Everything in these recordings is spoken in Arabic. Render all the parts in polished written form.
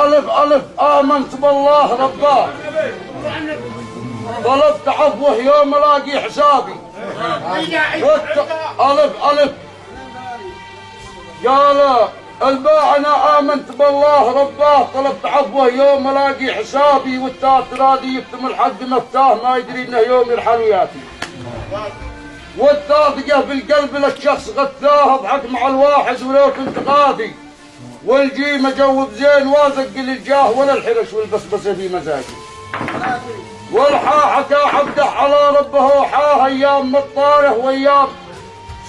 ألف ألف آمنت بالله رباه طلبت عفوه يوم الاقي حسابي. ألف ألف قال الباع أنا آمنت بالله رباه طلبت عفوه يوم الاقي حسابي، والتاتر هذه يكتم الحق مفتاح ما يدري انه يوم يرحل وياتي. والثالثة بالقلب للشخص غثاه اضحك مع الواحد ولو كنت قاضي، والجيم اجوب زين وازق للجاه ولا الحرش والبسبسه في مزاجي. والحا حكى عبده على ربه حاه ايام مطاره وايام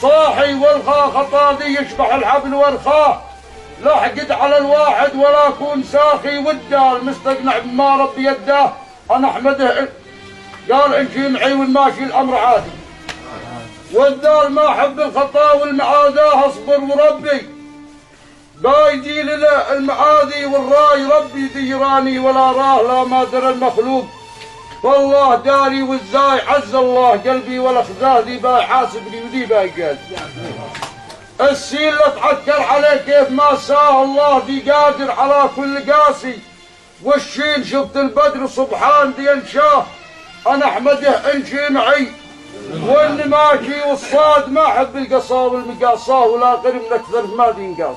صاحي، والخا خطاذي يشبح الحبل والخاه لحقد على الواحد ولا كون ساخي، والدال مستقنع بما ربي يداه انا احمده. قال امشي معي والماشي الامر عادي، والدال ما احب الخطا والمعاداه اصبر وربي بايدي للمعادي، والراي ربي ديراني ولا راه لا ما درى المخلوق، والله داري والزاي عز الله قلبي ولا خذاه ذي باي حاسبني وذي باي قال. السين لا تعكر عليه كيف ما ساه الله ذي قادر على كل قاسي، والشين شفت البدر سبحان ذي انشاه انا احمده امشي معي واني ماشي، والصاد ما احب القصا والمقاصاه ولا قرب اكثر ما ذي نقاص.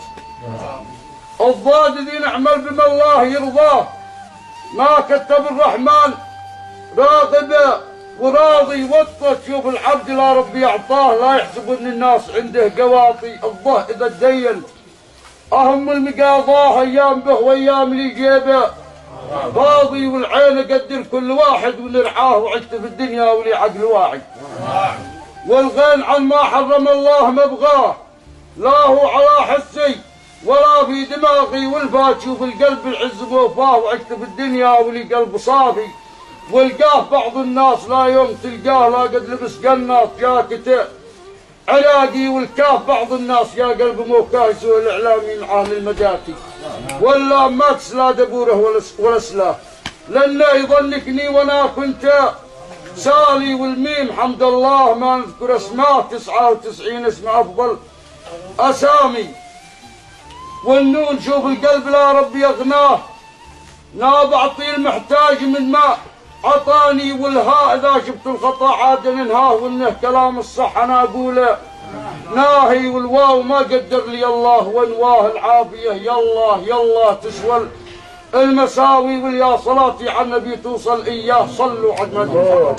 الضاد ذي نعمل بما الله يرضاه ما كتب الرحمن راغبه وراضي وطه، شوف العبد لا ربي اعطاه لا يحسب ان الناس عنده قواطي. الضه اذا تدين اهم المقاضاه ايام به وايام اللي جيبه فاضي، والعين اقدر كل واحد ونرعاه وعشت في الدنيا ولي عقل واعي. والغين عن ما حرم الله مبغاه لا هو على حسي ولا في دماغي، والفات شوف القلب العز بوفاه وعشت في الدنيا ولي قلب صافي. والقاه بعض الناس لا يوم تلقاه لا قد لبس قناص جاكته علاقي، والكاف بعض الناس يا قلب موكاه يسوي الاعلامي معاه المداتي، ولا ما تسلا دبوره ولا سلاه لانه يظنكني وانا كنت سالي. والميم حمد الله ما نذكر اسماء 99 اسم افضل اسامي. والنون شوف القلب لا ربي اغناه لا بعطي المحتاج من ماء عطاني، والهاء اذا شفت الخطا عاد ننهاه، وانه كلام الصح انا اقوله ناهي. والواو ما قدر لي الله وانواه العافيه يلا يلا تسوى المساوي، واليا صلاتي على النبي توصل اياه صلوا على النبي.